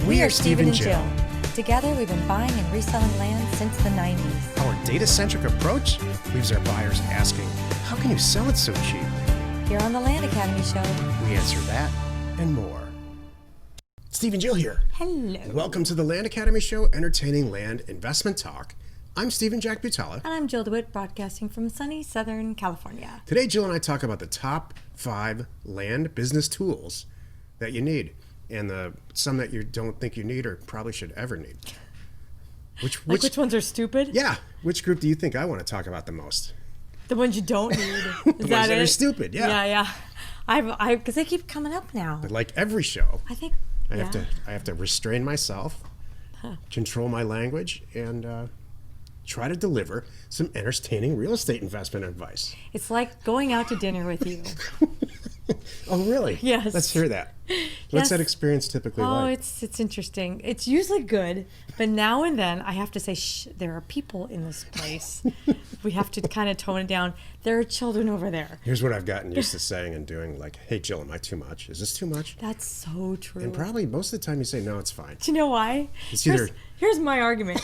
We are Steven and Jill. Together, we've been buying and reselling land since the 90s. Our data-centric approach leaves our buyers asking, how can you sell it so cheap? Here on the Land Academy Show, We answer that and more. Steve and Jill here. hello. Welcome to the Land Academy Show, entertaining land investment talk. I'm Steven Jack Butala. And I'm Jill Dewitt, broadcasting from sunny Southern California. Today, Jill and I talk about the top 5 land business tools that you need, and some that you don't think you need or probably should ever need. Which Which ones are stupid? Yeah. Which group do you think I want to talk about the most? The ones you don't need. Is The ones that are stupid, yeah. Yeah. Because they keep coming up now. But like every show, I think. I have to restrain myself, control my language, and try to deliver some entertaining real estate investment advice. It's like going out to dinner with you. Oh, really? Yes. Let's hear that. What's that experience typically Oh, like? it's interesting. It's usually good, but now and then I have to say, shh, there are people in this place. We have to kind of tone it down. There are children over there. Here's what I've gotten used to saying and doing, like, hey, Jill, am I too much? Is this too much? That's so true. And probably most of the time you say, no, it's fine. Do you know why? It's either... Here's my argument.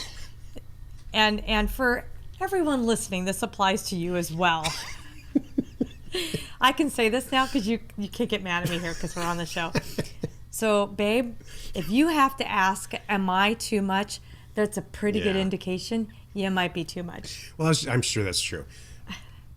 And for everyone listening, this applies to you as well. I can say this now because you can't get mad at me here because we're on the show. So, babe, if you have to ask, am I too much? That's a pretty good indication you might be too much. Well, I'm sure that's true.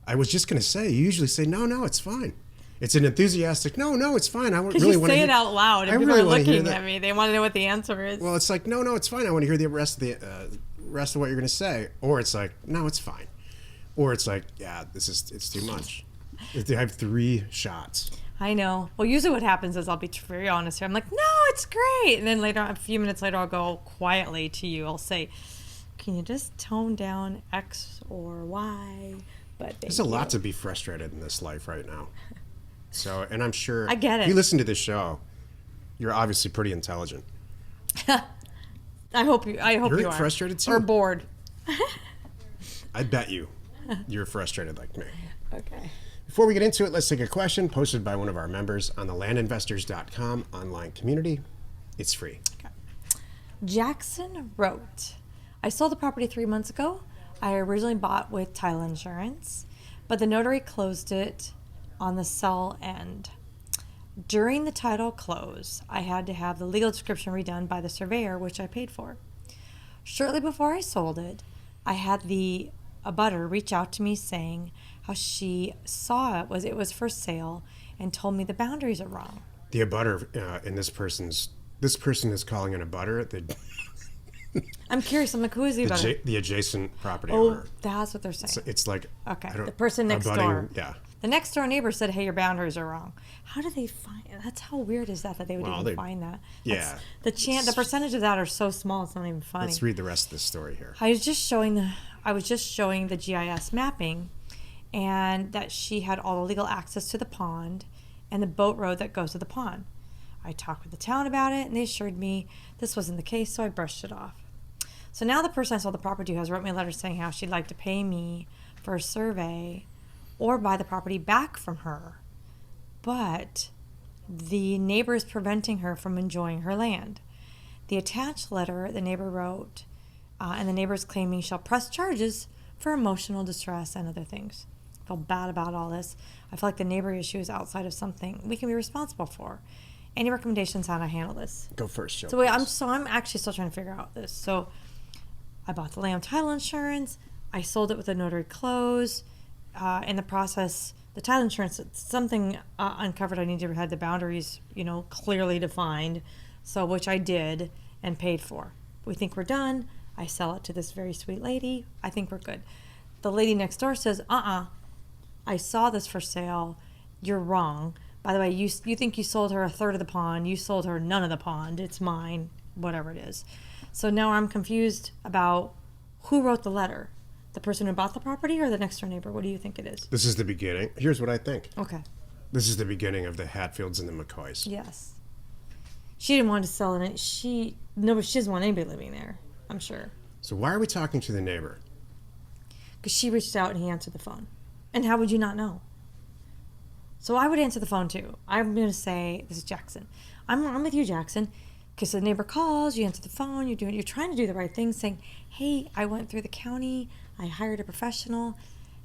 I was just going to say, you usually say, no, it's fine. It's an enthusiastic, no, it's fine. I really want to Because you say it out loud and people are looking at me. They want to know what the answer is. Well, it's like, no, it's fine. I want to hear the rest of what you're going to say. Or it's like, no, it's fine. Or it's like, yeah, it's too much. I have 3 shots. I know. Well, usually what happens is I'll be very honest here. I'm like, no, it's great. And then later, a few minutes later, I'll go quietly to you. I'll say, can you just tone down X or Y? But there's a lot to be frustrated in this life right now. So, and I'm sure I get it. If you listen to this show, you're obviously pretty intelligent. I hope you You're are. frustrated too? Or bored. I bet you're frustrated like me. Okay. Before we get into it, let's take a question posted by one of our members on the landinvestors.com online community. It's free. Okay. Jackson wrote, I sold the property 3 months ago. I originally bought with title insurance, but the notary closed it on the sell end. During the title close, I had to have the legal description redone by the surveyor, which I paid for. Shortly before I sold it, I had the abutter reach out to me saying how she saw it was for sale and told me the boundaries are wrong. The abutter in this person is calling an abutter. I'm curious. I'm like, who is the abutter? The adjacent property owner. Oh, that's what they're saying. So it's like, okay, the person next door. Yeah. The next door neighbor said, hey, your boundaries are wrong. How do they find that's how weird is that they would even find that? Yeah. The percentage of that are so small, it's not even funny. Let's read the rest of the story here. I was just showing the GIS mapping, and that she had all the legal access to the pond and the boat road that goes to the pond. I talked with the town about it, and they assured me this wasn't the case, so I brushed it off. So now the person I sold the property to has wrote me a letter saying how she'd like to pay me for a survey or buy the property back from her. But the neighbor is preventing her from enjoying her land. The attached letter the neighbor wrote, and the neighbor is claiming she'll press charges for emotional distress and other things. I feel bad about all this. I feel like the neighbor issue is outside of something we can be responsible for. Any recommendations on how to handle this? Go first, Joe. I'm actually still trying to figure out this. So I bought the land title insurance. I sold it with a notary close. In the process, the title insurance, something uncovered. I needed to have the boundaries, clearly defined. So, which I did and paid for. We think we're done. I sell it to this very sweet lady. I think we're good. The lady next door says, I saw this for sale. You're wrong. By the way, you think you sold her a third of the pond. You sold her none of the pond. It's mine, whatever it is. So now I'm confused about who wrote the letter. The person who bought the property or the next door neighbor? What do you think it is? This is the beginning. Here's what I think. Okay. This is the beginning of the Hatfields and the McCoys. Yes. She didn't want to sell it. She doesn't want anybody living there, I'm sure. So why are we talking to the neighbor? Because she reached out and he answered the phone. And how would you not know? So I would answer the phone too. I'm going to say, this is Jackson. I'm with you, Jackson. because the neighbor calls, you answer the phone, you're trying to do the right thing, saying, hey, I went through the county, I hired a professional.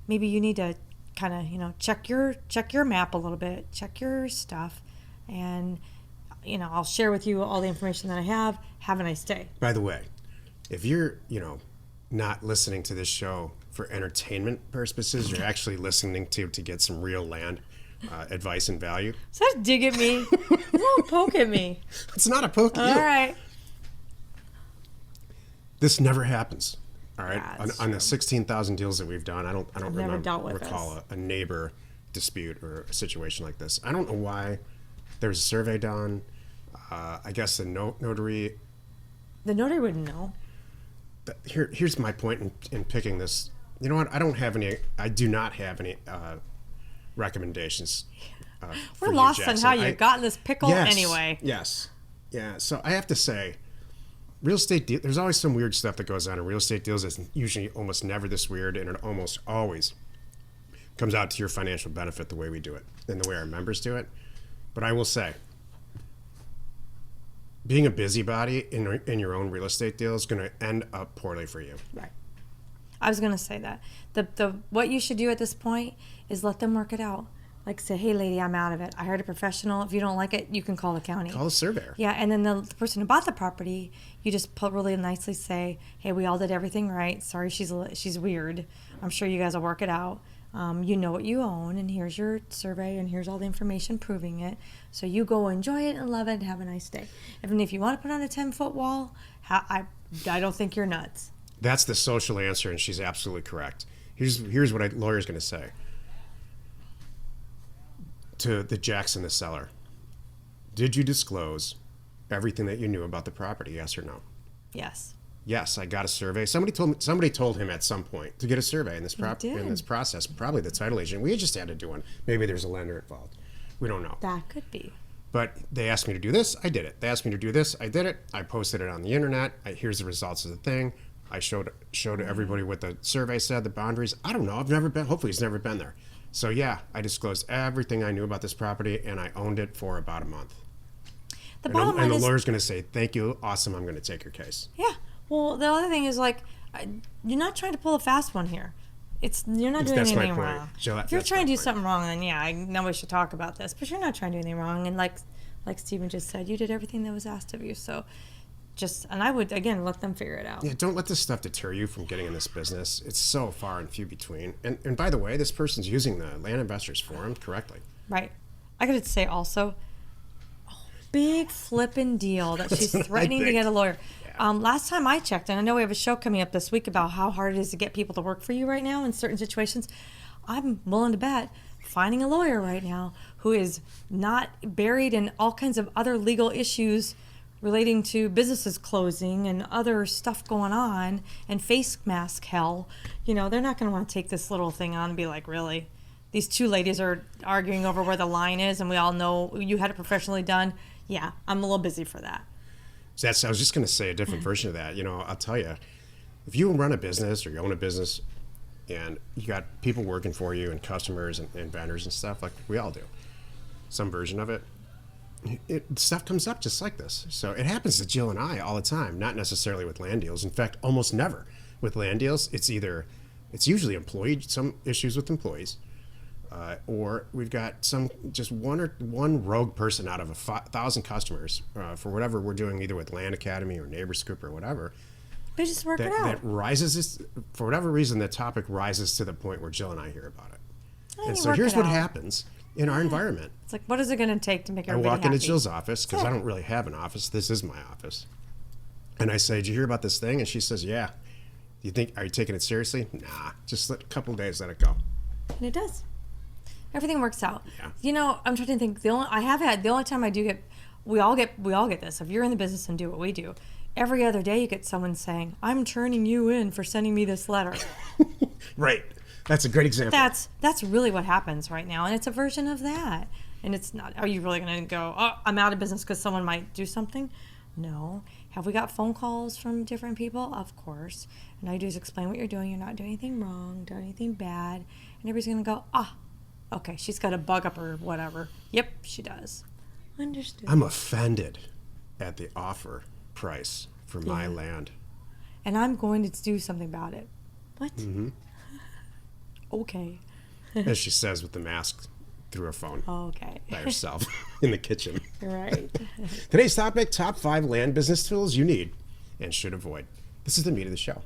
Maybe you need to kind of, check your map a little bit, check your stuff, and, I'll share with you all the information that I have. Have a nice day. By the way, if you're, not listening to this show for entertainment purposes, you're actually listening to get some real land advice and value. Is that a dig at me? Don't poke at me. It's not a poke at you. All right. This never happens. All right. Yeah, On the 16,000 deals that we've done, I don't recall a neighbor dispute or a situation like this. I don't know why. There was a survey done. I guess the notary. The notary wouldn't know. Here's my point in picking this. You know what? I do not have any recommendations. We're lost on how you got in this pickle anyway. Yes. Yeah. So I have to say, real estate there's always some weird stuff that goes on in real estate deals. It's usually almost never this weird, and it almost always comes out to your financial benefit the way we do it and the way our members do it. But I will say, being a busybody in your own real estate deal is going to end up poorly for you. Right. I was going to say that. The what you should do at this point is let them work it out. Like say, hey, lady, I'm out of it. I hired a professional. If you don't like it, you can call the county. Call a surveyor. Yeah, and then the person who bought the property, you just really nicely say, hey, we all did everything right. Sorry, she's weird. I'm sure you guys will work it out. You know what you own, and here's your survey, and here's all the information proving it. So you go enjoy it and love it and have a nice day. Even if you want to put on a 10-foot wall, I don't think you're nuts. That's the social answer, and she's absolutely correct. Here's what a lawyer's going to say to the Jackson, the seller. Did you disclose everything that you knew about the property? Yes or no? Yes. Yes, I got a survey. Somebody told him at some point to get a survey in this process. Probably the title agent. We just had to do one. Maybe there's a lender involved. We don't know. That could be. But they asked me to do this. I did it. They asked me to do this. I did it. I posted it on the internet. Here's the results of the thing. I showed everybody what the survey said, the boundaries. I don't know. I've never been. Hopefully, he's never been there. So yeah, I disclosed everything I knew about this property, and I owned it for about a month. The bottom line is, and the lawyer's going to say, "Thank you, awesome. I'm going to take your case." Yeah. Well, the other thing is you're not trying to pull a fast one here. You're not doing anything wrong. If you're trying to do something wrong, then yeah, I know we should talk about this. But you're not trying to do anything wrong, and like Steven just said, you did everything that was asked of you. So and I would again let them figure it out. Yeah, don't let this stuff deter you from getting in this business. It's so far and few between. And by the way, this person's using the Land Investors Forum correctly. Right. I gotta say also, big flippin' deal that she's threatening to get a lawyer. Last time I checked, and I know we have a show coming up this week about how hard it is to get people to work for you right now in certain situations, I'm willing to bet finding a lawyer right now who is not buried in all kinds of other legal issues relating to businesses closing and other stuff going on and face mask hell. They're not going to want to take this little thing on and be like, really? These two ladies are arguing over where the line is, and we all know you had it professionally done. Yeah, I'm a little busy for that. I was just going to say a different version of that. I'll tell you, if you run a business or you own a business and you got people working for you and customers and vendors and stuff, like we all do, some version of it, stuff comes up just like this. So it happens to Jill and I all the time, not necessarily with land deals. In fact, almost never with land deals. It's usually some issues with employees, or we've got one rogue person out of 1,000 customers for whatever we're doing, either with Land Academy or Neighbor Scoop or whatever. They just work it out. That rises, for whatever reason, the topic rises to the point where Jill and I hear about it. And so here's what happens in our environment. It's like, what is it going to take to make everybody happy? I walk into Jill's office, because I don't really have an office. This is my office. And I say, did you hear about this thing? And she says, yeah. Are you taking it seriously? Nah, just a couple of days, let it go. And it does. Everything works out. Yeah. I'm trying to think. The only time I do get, we all get this. If you're in the business and do what we do, every other day you get someone saying, I'm turning you in for sending me this letter. Right. That's a great example. That's really what happens right now, and it's a version of that. And it's not, are you really going to go, oh, I'm out of business because someone might do something? No. Have we got phone calls from different people? Of course. And all you do is explain what you're doing. You're not doing anything wrong, doing anything bad. And everybody's going to go, okay, she's got a bug up or whatever. Yep, she does. Understood. I'm offended. at the offer price for my land. And I'm going to do something about it. What? Okay. As she says with the mask through her phone. Okay. By herself in the kitchen. Right. Today's topic, top 5 land business tools you need and should avoid. This is the meat of the show.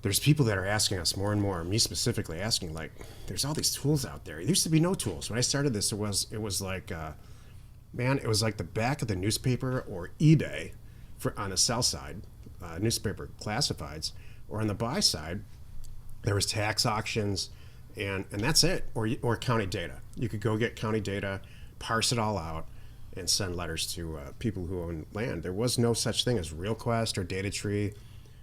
There's people that are asking us more and more, me specifically asking, like, there's all these tools out there. There used to be no tools. When I started this, it was like, it was like the back of the newspaper or eBay on the sell side, newspaper classifieds, or on the buy side, there was tax auctions, and that's it, or county data. You could go get county data, parse it all out, and send letters to people who own land. There was no such thing as RealQuest or DataTree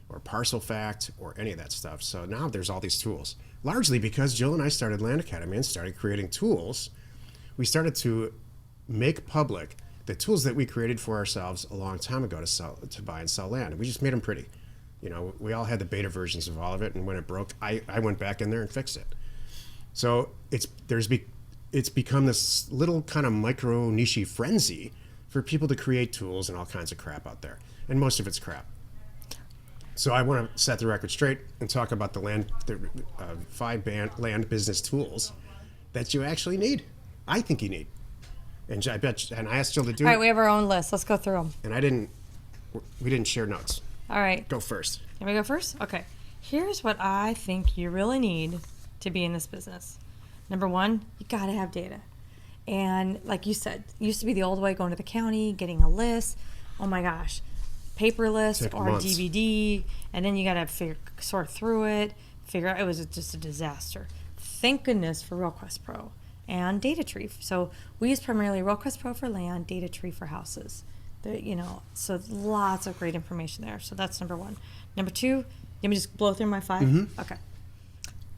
or ParcelFact or any of that stuff. So now there's all these tools. Largely because Jill and I started Land Academy and started creating tools, we started to make public the tools that we created for ourselves a long time ago to buy and sell land. We just made them pretty. You know, we all had the beta versions of all of it, and when it broke, I went back in there and fixed it. So it's become this little kind of micro niche frenzy for people to create tools and all kinds of crap out there, and most of it's crap. So I want to set the record straight and talk about the 5 land business tools that you actually need. I think you need, and I asked Jill to do. All right, we have our own list. Let's go through them. And we didn't share notes. All right. Go first. Can we go first? Okay. Here's what I think you really need to be in this business. Number 1, you got to have data. And like you said, it used to be the old way, going to the county, getting a list. Oh my gosh. Paper list or months. DVD. And then you got to sort through it, figure out. It was just a disaster. Thank goodness for RealQuest Pro and DataTree. So we use primarily RealQuest Pro for land, DataTree for houses. So lots of great information there. So that's number 1. Number 2, let me just blow through my 5. Mm-hmm. Okay.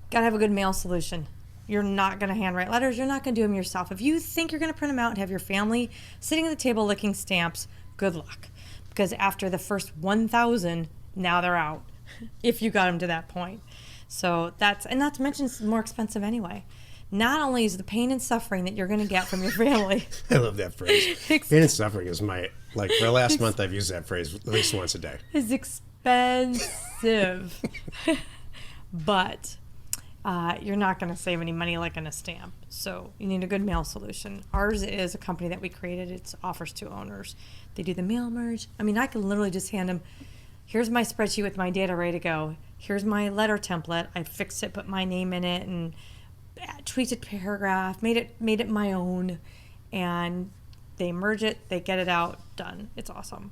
Got to have a good mail solution. You're not going to handwrite letters. You're not going to do them yourself. If you think you're going to print them out and have your family sitting at the table licking stamps, good luck. Because after the first 1,000, now they're out. If you got them to that point. So and not to mention it's more expensive anyway. Not only is the pain and suffering that you're going to get from your family. I love that phrase. Pain and suffering is for the last month I've used that phrase at least once a day. It's expensive. But you're not going to save any money like on a stamp. So you need a good mail solution. Ours is a company that we created. It offers 2 owners. They do the mail merge. I mean, I can literally just hand them, here's my spreadsheet with my data ready to go. Here's my letter template. I fixed it, put my name in it, and tweaked a paragraph, made it my own, and they merge it, they get it out, done. It's awesome.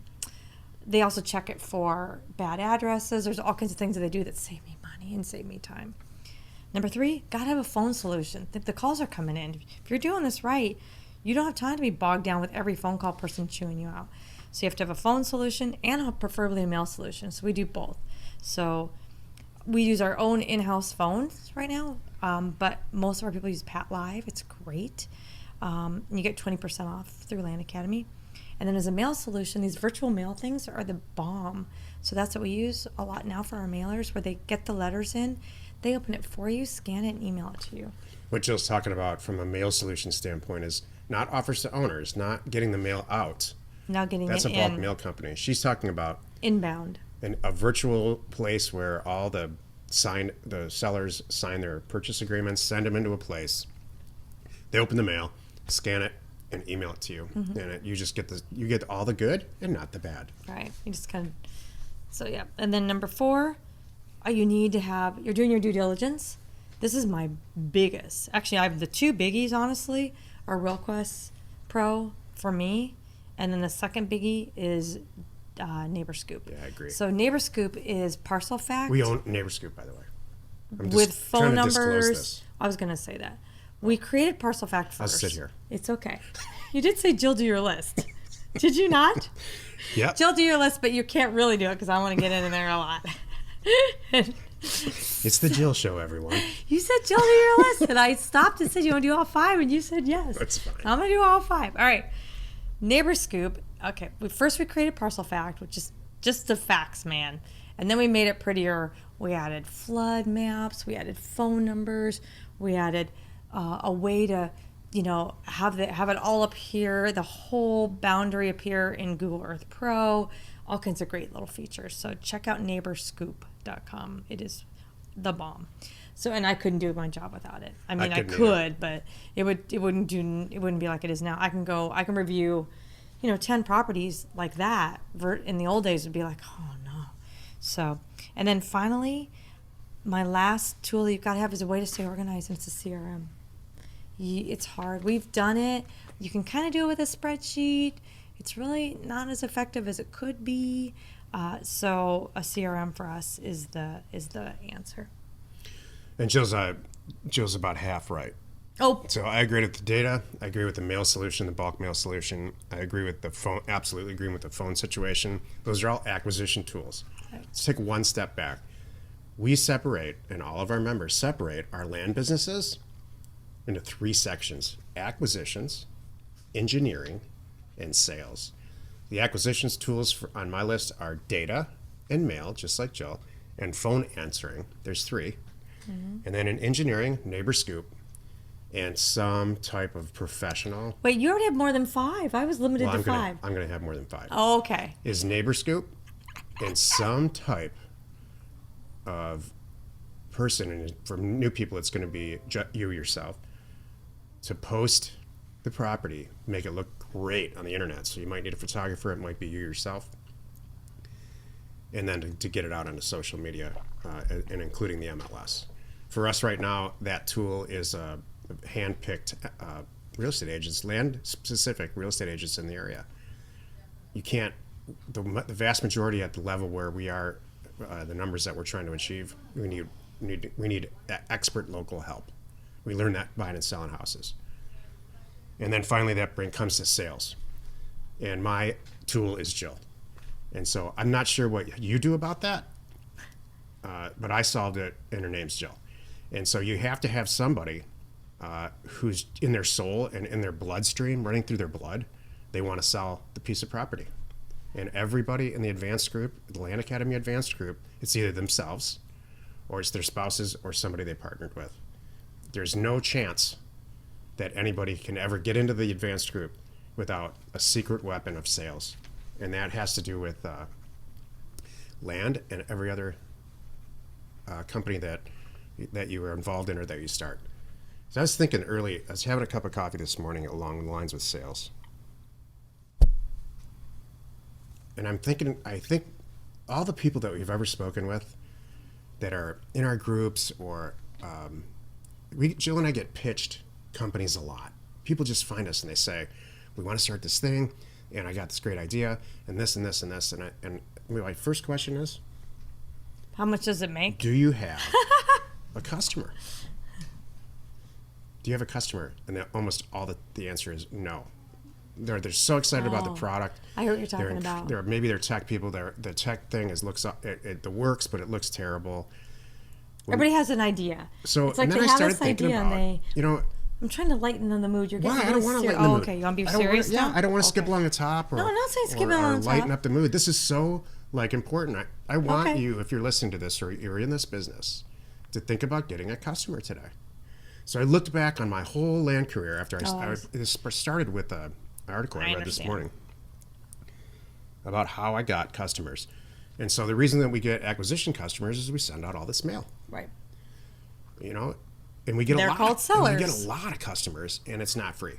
They also check it for bad addresses. There's all kinds of things that they do that save me money and save me time. Number 3, gotta have a phone solution. The calls are coming in. If you're doing this right, you don't have time to be bogged down with every phone call person chewing you out. So you have to have a phone solution and preferably a mail solution. So we do both. So we use our own in-house phones right now, but most of our people use Pat Live. It's great. You get 20% off through Land Academy. And then as a mail solution, these virtual mail things are the bomb. So that's what we use a lot now for our mailers, where they get the letters in, they open it for you, scan it, and email it to you. What Jill's talking about from a mail solution standpoint is not offers to owners, not getting the mail out. Now getting That's it a bulk in. mail company. She's talking about Inbound. a virtual place where all the sellers sign their purchase agreements, send them into a place. They open the mail, scan it, and email it to you. Mm-hmm. And you just get you get all the good and not the bad. Right. You just kind of. So yeah. And then number 4, you need to have. You're doing your due diligence. This is my biggest. Actually, I have the 2 biggies. Honestly, are RealQuest Pro for me, and then the second biggie is NeighborScoop. Yeah, I agree. So NeighborScoop is ParcelFact. We own NeighborScoop, by the way. With phone numbers. This. I was going to say that. We created ParcelFact first. I'll sit here. It's okay. You did say Jill, do your list. Did you not? Yeah. Jill, do your list, but you can't really do it because I want to get in there a lot. It's the Jill Show, everyone. You said Jill, do your list, and I stopped and said, you want to do all 5? And you said yes. That's fine. I'm going to do all 5. All right. NeighborScoop. Okay. We created ParcelFact, which is just the facts, man. And then we made it prettier. We added flood maps. We added phone numbers. We added a way to have it all appear, the whole boundary appear in Google Earth Pro, all kinds of great little features. So check out neighborscoop.com. It is the bomb. So, and I couldn't do my job without it. I mean, I could, but it wouldn't be like it is now. I can review, 10 properties like that. In the old days, it'd be like, oh no. So, and then finally, my last tool that you've got to have is a way to stay organized, and it's a CRM. It's hard. We've done it. You can kind of do it with a spreadsheet. It's really not as effective as it could be. So a CRM for us is the answer. And Jill's about half right. Oh. So I agree with the data. I agree with the mail solution, the bulk mail solution. I agree with the phone. Absolutely agree with the phone situation. Those are all acquisition tools. Right. Let's take one step back. We separate, and all of our members separate our land businesses into 3 sections: acquisitions, engineering, and sales. The acquisitions tools on my list are data and mail, just like Jill, and phone answering. There's 3. Mm-hmm. And then in engineering, Neighbor Scoop, and some type of professional. Wait, you already have more than 5. I was limited to 5. I'm going to have more than 5. Oh, okay. Is Neighbor Scoop and some type of person, and for new people, it's going to be you yourself, to post the property, make it look great on the internet. So you might need a photographer. It might be you yourself. And then to get it out onto social media, and including the MLS. For us right now, that tool is hand-picked real estate agents, land-specific real estate agents in the area. You can't, the vast majority at the level where we are, the numbers that we're trying to achieve, we need expert local help. We learned that buying and selling houses. And then finally that comes to sales. And my tool is Jill. And so I'm not sure what you do about that, but I solved it, and her name's Jill. And so you have to have somebody who's in their soul and in their bloodstream, running through their blood, they want to sell the piece of property. And everybody in the advanced group, the Land Academy advanced group, it's either themselves or it's their spouses or somebody they partnered with. There's no chance that anybody can ever get into the advanced group without a secret weapon of sales. And that has to do with land and every other company that you are involved in or that you start. So I was thinking early, I was having a cup of coffee this morning along the lines with sales. And I think all the people that we've ever spoken with that are in our groups, or Jill and I get pitched companies a lot. People just find us and they say, we want to start this thing, and I got this great idea, and this and this and this. And my first question is, how much does it make? Do you have a customer? Do you have a customer? And almost all the answer is no. They're so excited about the product. I hear what you're talking about. Maybe they're tech people. The tech thing it works, but it looks terrible. Everybody has an idea. So it's like and then they I have started this thinking idea, about, and I'm trying to lighten the mood. You're getting I don't want to lighten the mood. Okay, you want to be serious now? Yeah, I don't want to skip along the top. No, I'm not saying skip along the top. Lighten up the mood. This is so important. I want you, if you're listening to this or you're in this business, to think about getting a customer today. So I looked back on my whole land career after I started with an article I read this morning about how I got customers. And so the reason that we get acquisition customers is we send out all this mail. Right. And we get They're called sellers. And we get a lot of customers, and it's not free.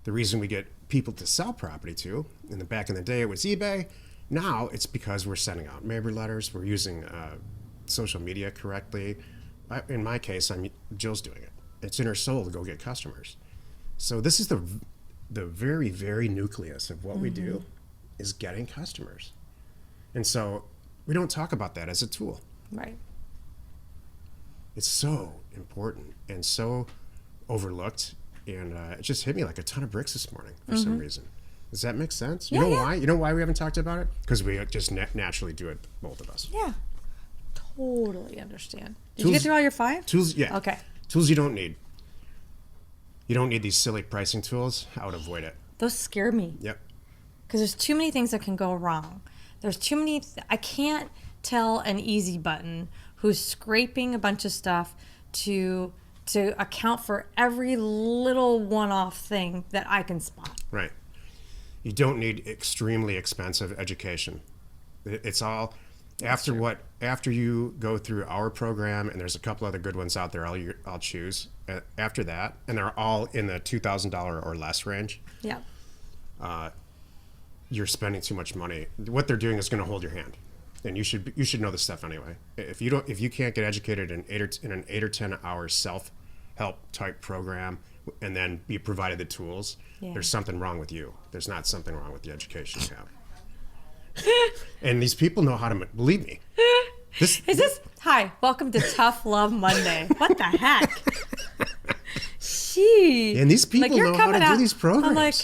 The reason we get people to sell property to, back in the day it was eBay. Now it's because we're sending out neighbor letters. We're using social media correctly. In my case, Jill's doing it. It's in her soul to go get customers. So this is the very, very nucleus of what we do, is getting customers. And so we don't talk about that as a tool. Right. It's so important and so overlooked, and it just hit me like a ton of bricks this morning for some reason. Does that make sense? You know why? You know why we haven't talked about it? Because we just naturally do it, both of us. Yeah. Totally understand. Did you get through all your 5? Tools, yeah. Okay. Tools you don't need. You don't need these silly pricing tools. I would avoid it. Those scare me. Yep. Because there's too many things that can go wrong. There's too many. I can't tell an easy button who's scraping a bunch of stuff to to account for every little one-off thing that I can spot. Right. You don't need extremely expensive education. It's all after you go through our program, and there's a couple other good ones out there I'll choose after that, and they're all in the $2,000 or less range. Yeah. You're spending too much money. What they're doing is going to hold your hand, and you should know this stuff anyway. If you can't get educated in an 8 or 10 hour self-help type program, and then be provided the tools, there's something wrong with you. There's not something wrong with the education you have. And these people know how to believe me. Hi, welcome to Tough Love Monday. What the heck? Gee. And these people know how to do these programs. I'm like,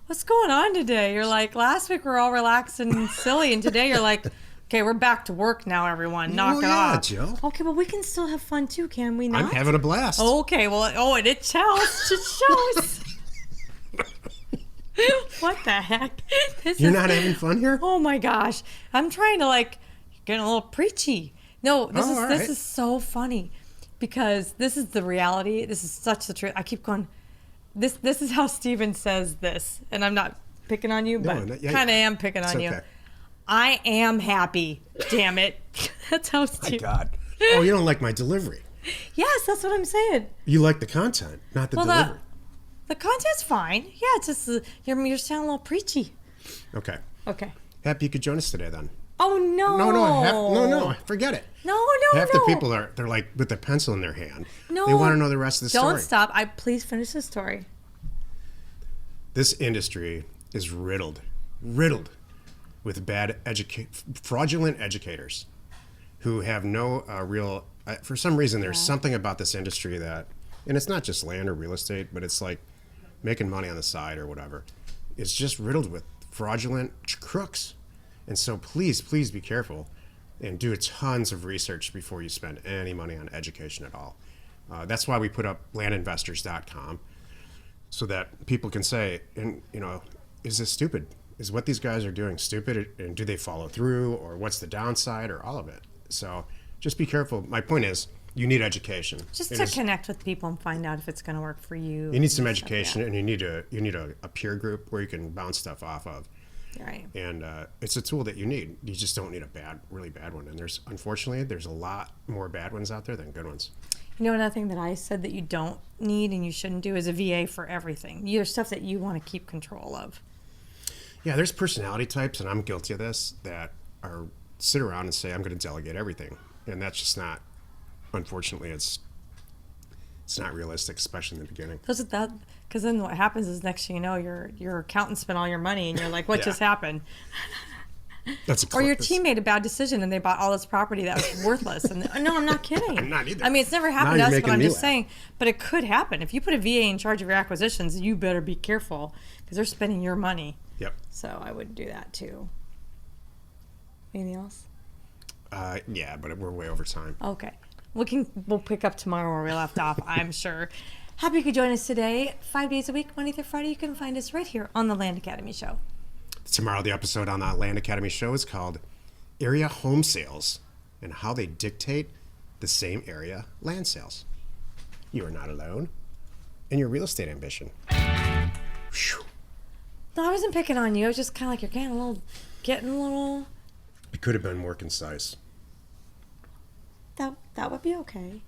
what's going on today? You're like, last week we're all relaxed and silly, and today you're like, okay, we're back to work now, everyone. Knock it off. Jill. Okay, but we can still have fun too, can we not? I'm having a blast. Okay, well, and it shows. It shows. What the heck? You're not having fun here? Oh my gosh. I'm trying to get a little preachy. No, this is so funny because this is the reality. This is such the truth. I keep going, this is how Steven says this. And I'm not picking on you, but kind of am picking on you. I am happy. Damn it. That's how Steven. My God. Oh, you don't like my delivery. Yes, that's what I'm saying. You like the content, not the delivery. The content's fine. Yeah, it's just you're sounding a little preachy. Okay. Okay. Happy you could join us today, then. Oh no. No. Forget it. No. Half the people they're like with a pencil in their hand. No. They want to know the rest of the story. Don't stop. Please finish the story. This industry is riddled with fraudulent educators who have no real. For some reason, there's something about this industry that, and it's not just land or real estate, but it's like making money on the side or whatever. It's just riddled with fraudulent crooks. And so please be careful and do tons of research before you spend any money on education at all. That's why we put up landinvestors.com so that people can say, is this stupid? Is what these guys are doing stupid? And do they follow through? Or what's the downside, or all of it? So just be careful. My point is, you need education. Just to connect with people and find out if it's going to work for you. You need some education, and you need a peer group where you can bounce stuff off of. Right. And it's a tool that you need. You just don't need a really bad one. And unfortunately, there's a lot more bad ones out there than good ones. Another thing that I said that you don't need and you shouldn't do is a VA for everything. There's stuff that you want to keep control of. Yeah, there's personality types, and I'm guilty of this, that sit around and say, I'm going to delegate everything. And that's just not, unfortunately, it's not realistic, especially in the beginning. Because then what happens is next thing you know, your accountant spent all your money and you're like, what just happened? Or your team made a bad decision and they bought all this property that was worthless. And no, I'm not kidding. I'm not either. I mean, it's never happened to us, but I'm just saying. But it could happen. If you put a VA in charge of your acquisitions, you better be careful because they're spending your money. Yep. So I would do that too. Anything else? Yeah, but we're way over time. Okay. We'll pick up tomorrow where we left off, I'm sure. Happy you could join us today. 5 days a week, Monday through Friday. You can find us right here on the Land Academy Show. Tomorrow, the episode on that Land Academy Show is called Area Home Sales and How They Dictate the Same Area Land Sales. You are not alone in your real estate ambition. Whew. No, I wasn't picking on you. I was just kind of like, you're getting a little... It could have been more concise. That would be okay.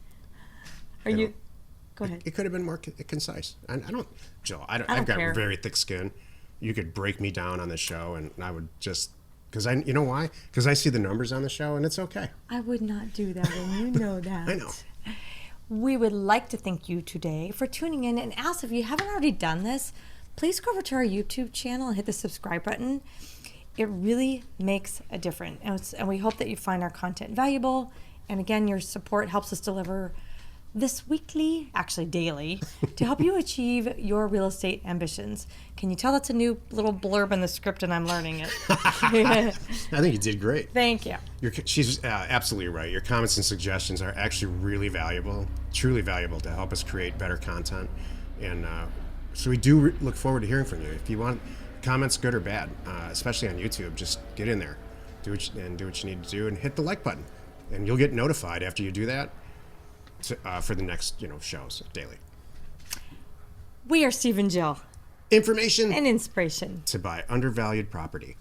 Go ahead. It could have been more concise. I don't, Jill. I've got care. very thick skin. You could break me down on the show, and I would just you know why? Because I see the numbers on the show, and it's okay. I would not do that, and you know that. I know. We would like to thank you today for tuning in, and ask if you haven't already done this, please go over to our YouTube channel and hit the subscribe button. It really makes a difference, and we hope that you find our content valuable. And again, your support helps us deliver this weekly, actually daily, to help you achieve your real estate ambitions. Can you tell that's a new little blurb in the script and I'm learning it? I think you did great. Thank you. She's absolutely right. Your comments and suggestions are actually really valuable, truly valuable to help us create better content. And so we do look forward to hearing from you. If you want comments, good or bad, especially on YouTube, just get in there, do what you need to do, and hit the like button. And you'll get notified after you do that. for the next shows daily. We are Steve and Jill. Information And inspiration to buy undervalued property.